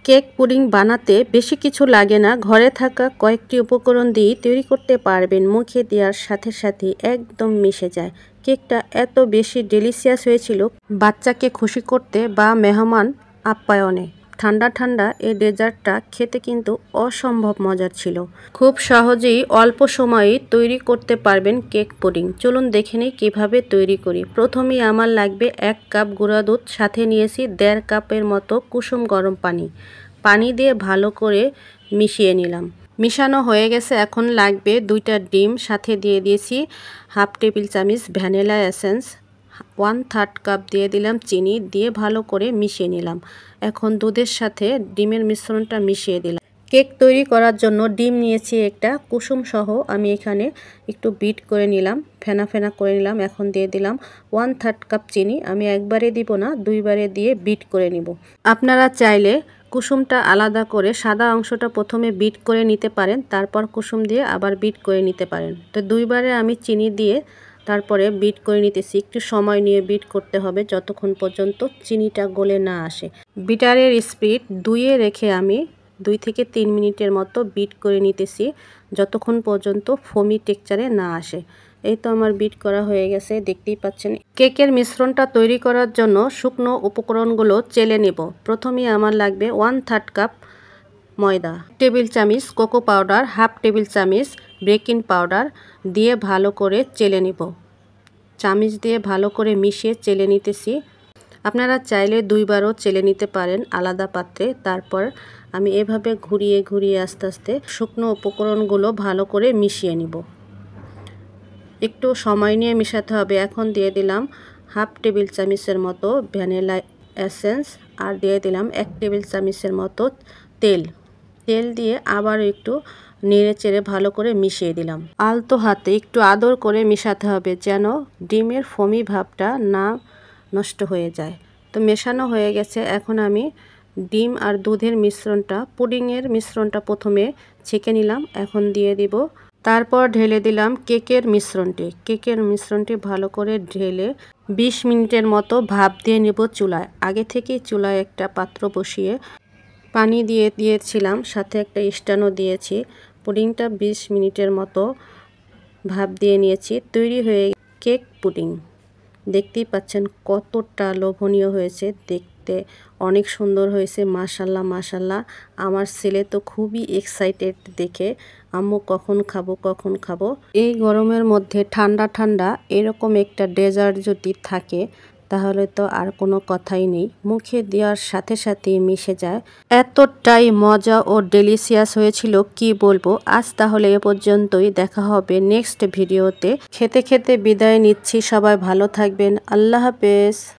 Cake pudding বানাতে বেশি কিছু লাগে না, ঘরে থাকা কয়েকটি উপকরণ দিয়ে তৈরি করতে পারবেন। মুখে দেওয়ার সাথে সাথে একদম মিশে যায়। কেকটা এত বেশি ডেলিশিয়াস হয়েছিল বাচ্চাকে খুশি করতে বা মেহমান আপ্যায়নে। ঠান্ডা ঠান্ডা এই ডেজার্টটা খেতে কিন্তু অসম্ভব মজার ছিল। খুব সহজেই অল্প সময়েই তৈরি করতে পারবেন কেক পুডিং। চলুন দেখে নিই কীভাবে তৈরি করি। প্রথমেই আমার লাগবে 1 কাপ গুঁড়া দুধ, সাথে নিয়েছি 1.5 কাপের মতো কুসুম গরম পানি। পানি দিয়ে ভালো করে মিশিয়ে নিলাম। মিশানো হয়ে গেছে, এখন লাগবে 2টা ডিম, সাথে দিয়ে দিয়েছি 1/2 টেবিল চামচ ভ্যানিলা এসেন্স, 1/3 কাপ দিয়ে দিলাম চিনি, দিয়ে ভালো করে মিশিয়ে নিলাম। এখন দুধের সাথে ডিমের মিশ্রণটা মিশিয়ে দিলাম। কেক তৈরি করার জন্য ডিম নিয়েছি একটা, কুসুম সহ আমি এখানে একটু বিট করে নিলাম, ফেনা ফেনা করে নিলাম। এখন দিয়ে দিলাম 1/3 কাপ চিনি। আমি একবারে দিব না, 2 বারে দিয়ে বিট করে নিব। আপনারা চাইলে কুসুমটা আলাদা করে সাদা অংশটা প্রথমে বিট করে নিতে পারেন, তারপর কুসুম দিয়ে আবার বিট করে নিতে পারেন। তো 2 বারে আমি চিনি দিয়ে তারপরে বিট করে নিতেছি। একটু সময় নিয়ে বিট করতে হবে যতক্ষণ পর্যন্ত চিনিটা গলে না আসে। বিটারের স্পিড 2-এ রেখে আমি 2 থেকে 3 মিনিটের মতো বিট করে নিতেছি, যতক্ষণ পর্যন্ত ফোমি টেক্সচারে না আসে। এই তো আমার বিট করা হয়ে গেছে, দেখতেই পাচ্ছেন। কেকের মিশ্রণটা তৈরি করার জন্য শুকনো উপকরণগুলো চেলে নেব। প্রথমেই আমার লাগবে 1/3 কাপ ময়দা, টেবিল চামচ কোকো পাউডার, 1/2 টেবিল চামচ বেকিং পাউডার দিয়ে ভালো করে চেলে নেব। চামচ দিয়ে ভালো করে মিশিয়ে চেলে নিতেছি। আপনারা চাইলে 2 বারও চেলে নিতে পারেন আলাদা পাত্রে। তারপর আমি এভাবে ঘুরিয়ে ঘুরিয়ে আস্তে আস্তে শুকনো উপকরণগুলো ভালো করে মিশিয়ে নিব। একটু সময় নিয়ে মিশাতে হবে। এখন দিয়ে দিলাম 1/2 টেবিল চামচের মতো ভ্যানিলা এসেন্স, আর দিয়ে দিলাম 1 টেবিল চামচের মতো তেল দিয়ে আবার একটু নেড়ে চেড়ে ভালো করে মিশিয়ে দিলাম। আলতো হাতে একটু আদর করে মিশাতে হবে যেন ডিমের ফোমি ভাবটা না নষ্ট হয়ে যায়। তো মেশানো হয়ে গেছে। এখন আমি ডিম আর দুধের মিশ্রণটা, পুডিংয়ের মিশ্রণটা প্রথমে ছেঁকে নিলাম, এখন দিয়ে দিব। তারপর ঢেলে দিলাম কেকের মিশ্রণটি ভালো করে ঢেলে 20 মিনিটের মতো ভাপ দিয়ে নেব চুলায়। আগে থেকেই চুলায় একটা পাত্র বসিয়ে পানি দিয়ে দিয়েছিলাম, সাথে একটা স্ট্যান্ডও দিয়েছি। পুডিংটা 20 মিনিটের মতো ভাপ দিয়ে নিয়েছি। তৈরি হয়ে কেক পুডিং। দেখতেই পাচ্ছেন কতটা লোভনীয় হয়েছে, দেখতে অনেক সুন্দর হয়েছে। মাশাল্লাহ মাশাল্লাহ, আমার ছেলে তো খুবই এক্সাইটেড দেখে, আম্মু কখন খাবো। এই গরমের মধ্যে ঠান্ডা ঠান্ডা এরকম একটা ডেজার্ট যদি থাকে তাহলে তো আর কোনো কথাই নেই, মুখে দেওয়ার সাথে সাথেই মিশে যায়। এতটাই মজা ও ডেলিশিয়াস হয়েছিল কি বলবো। আজ তাহলে এ পর্যন্তই, দেখা হবে নেক্সট ভিডিওতে। খেতে খেতে বিদায় নিচ্ছি, সবাই ভালো থাকবেন, আল্লাহ হাফেজ।